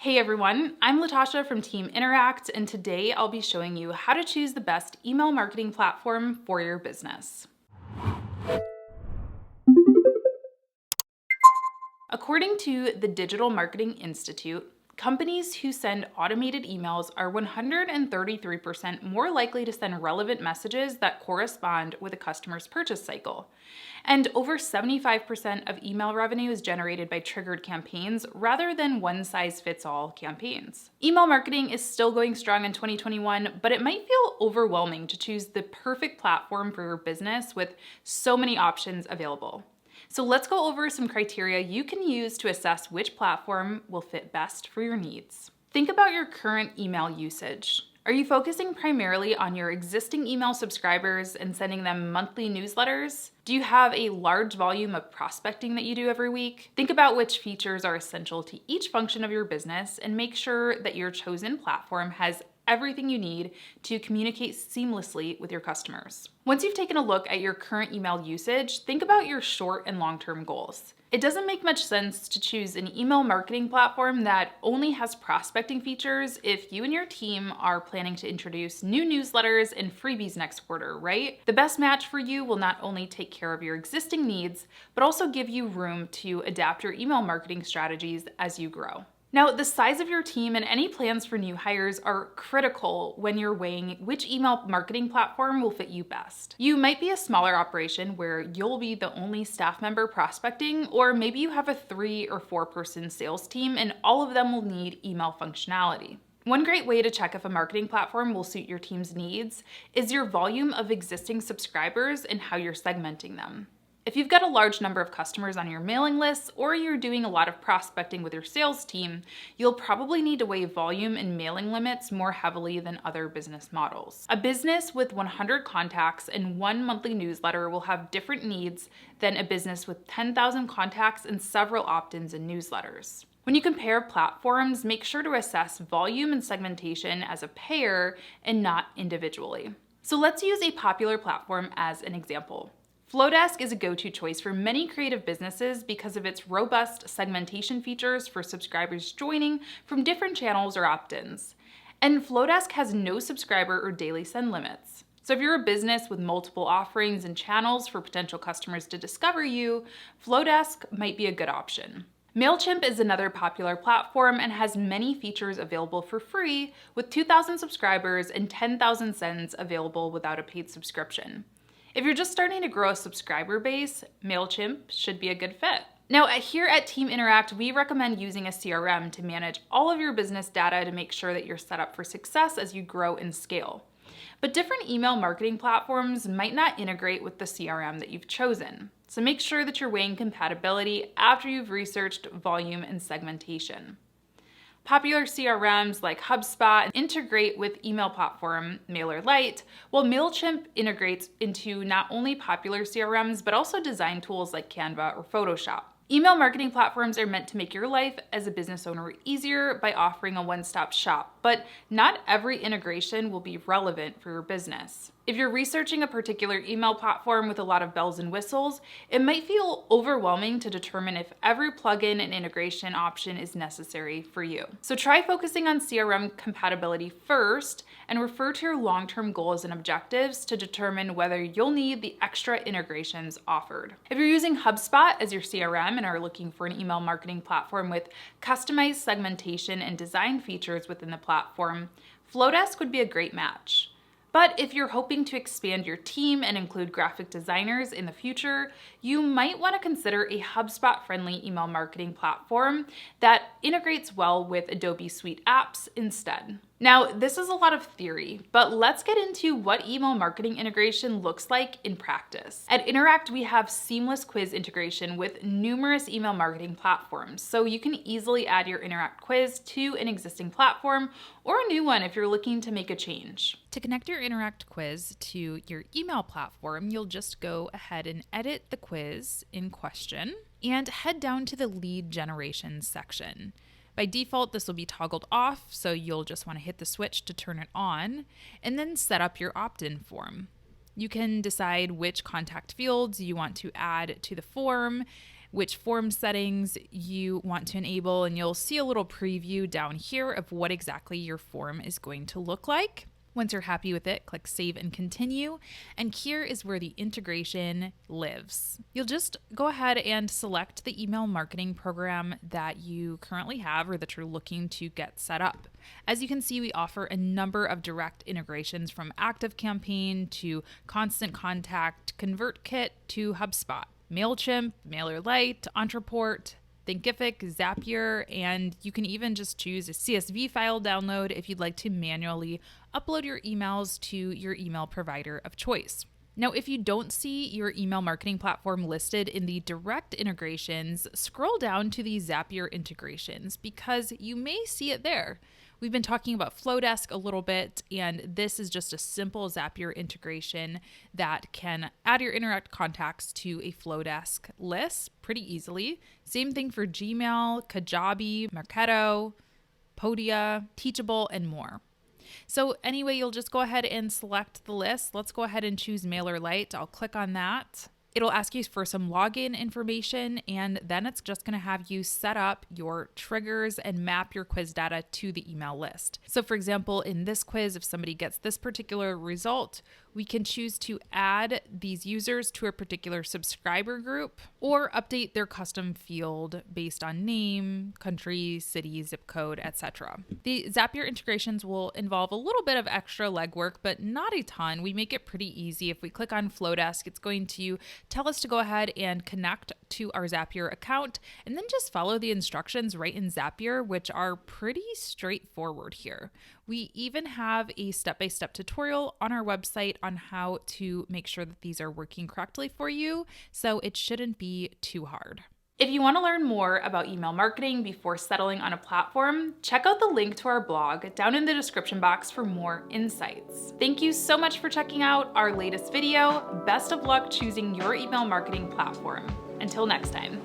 Hey everyone, I'm Latasha from Team Interact, and today I'll be showing you how to choose the best email marketing platform for your business. According to the Digital Marketing Institute, companies who send automated emails are 133% more likely to send relevant messages that correspond with a customer's purchase cycle. And over 75% of email revenue is generated by triggered campaigns rather than one-size-fits-all campaigns. Email marketing is still going strong in 2021, but it might feel overwhelming to choose the perfect platform for your business with so many options available. So let's go over some criteria you can use to assess which platform will fit best for your needs. Think about your current email usage. Are you focusing primarily on your existing email subscribers and sending them monthly newsletters? Do you have a large volume of prospecting that you do every week? Think about which features are essential to each function of your business and make sure that your chosen platform has everything you need to communicate seamlessly with your customers. Once you've taken a look at your current email usage, think about your short and long-term goals. It doesn't make much sense to choose an email marketing platform that only has prospecting features if you and your team are planning to introduce new newsletters and freebies next quarter, right? The best match for you will not only take care of your existing needs, but also give you room to adapt your email marketing strategies as you grow. Now, the size of your team and any plans for new hires are critical when you're weighing which email marketing platform will fit you best. You might be a smaller operation where you'll be the only staff member prospecting, or maybe you have a 3 or 4 person sales team and all of them will need email functionality. One great way to check if a marketing platform will suit your team's needs is your volume of existing subscribers and how you're segmenting them. If you've got a large number of customers on your mailing lists or you're doing a lot of prospecting with your sales team, you'll probably need to weigh volume and mailing limits more heavily than other business models. A business with 100 contacts and 1 monthly newsletter will have different needs than a business with 10,000 contacts and several opt-ins and newsletters. When you compare platforms, make sure to assess volume and segmentation as a pair and not individually. So let's use a popular platform as an example. Flowdesk is a go-to choice for many creative businesses because of its robust segmentation features for subscribers joining from different channels or opt-ins. And Flowdesk has no subscriber or daily send limits. So if you're a business with multiple offerings and channels for potential customers to discover you, Flowdesk might be a good option. MailChimp is another popular platform and has many features available for free, with 2,000 subscribers and 10,000 sends available without a paid subscription. If you're just starting to grow a subscriber base, MailChimp should be a good fit. Now, here at Team Interact, we recommend using a CRM to manage all of your business data to make sure that you're set up for success as you grow and scale. But different email marketing platforms might not integrate with the CRM that you've chosen. So make sure that you're weighing compatibility after you've researched volume and segmentation. Popular CRMs like HubSpot integrate with email platform MailerLite, while MailChimp integrates into not only popular CRMs, but also design tools like Canva or Photoshop. Email marketing platforms are meant to make your life as a business owner easier by offering a one-stop shop, but not every integration will be relevant for your business. If you're researching a particular email platform with a lot of bells and whistles, it might feel overwhelming to determine if every plugin and integration option is necessary for you. So try focusing on CRM compatibility first and refer to your long-term goals and objectives to determine whether you'll need the extra integrations offered. If you're using HubSpot as your CRM and are looking for an email marketing platform with customized segmentation and design features within the platform, Flowdesk would be a great match. But if you're hoping to expand your team and include graphic designers in the future, you might want to consider a HubSpot-friendly email marketing platform that integrates well with Adobe Suite apps instead. Now, this is a lot of theory, but let's get into what email marketing integration looks like in practice. At Interact, we have seamless quiz integration with numerous email marketing platforms, so you can easily add your Interact quiz to an existing platform or a new one if you're looking to make a change. To connect your Interact quiz to your email platform, you'll just go ahead and edit the quiz in question and head down to the lead generation section. By default, this will be toggled off, so you'll just want to hit the switch to turn it on, and then set up your opt-in form. You can decide which contact fields you want to add to the form, which form settings you want to enable, and you'll see a little preview down here of what exactly your form is going to look like. Once you're happy with it, click Save and Continue, and here is where the integration lives. You'll just go ahead and select the email marketing program that you currently have or that you're looking to get set up. As you can see, we offer a number of direct integrations from ActiveCampaign to Constant Contact, ConvertKit to HubSpot, MailChimp, MailerLite, Ontraport, Thinkific, Zapier, and you can even just choose a CSV file download if you'd like to manually upload your emails to your email provider of choice. Now, if you don't see your email marketing platform listed in the direct integrations, scroll down to the Zapier integrations because you may see it there. We've been talking about Flowdesk a little bit, and this is just a simple Zapier integration that can add your indirect contacts to a Flowdesk list pretty easily. Same thing for Gmail, Kajabi, Marketo, Podia, Teachable, and more. So anyway, you'll just go ahead and select the list. Let's go ahead and choose MailerLite. I'll click on that. It'll ask you for some login information, and then it's just going to have you set up your triggers and map your quiz data to the email list. So for example, in this quiz, if somebody gets this particular result, we can choose to add these users to a particular subscriber group or update their custom field based on name, country, city, zip code, etc. The Zapier integrations will involve a little bit of extra legwork, but not a ton. We make it pretty easy. If we click on Flowdesk, it's going to tell us to go ahead and connect to our Zapier account and then just follow the instructions right in Zapier, which are pretty straightforward here. We even have a step-by-step tutorial on our website on how to make sure that these are working correctly for you, so it shouldn't be too hard. If you want to learn more about email marketing before settling on a platform, check out the link to our blog down in the description box for more insights. Thank you so much for checking out our latest video. Best of luck choosing your email marketing platform. Until next time.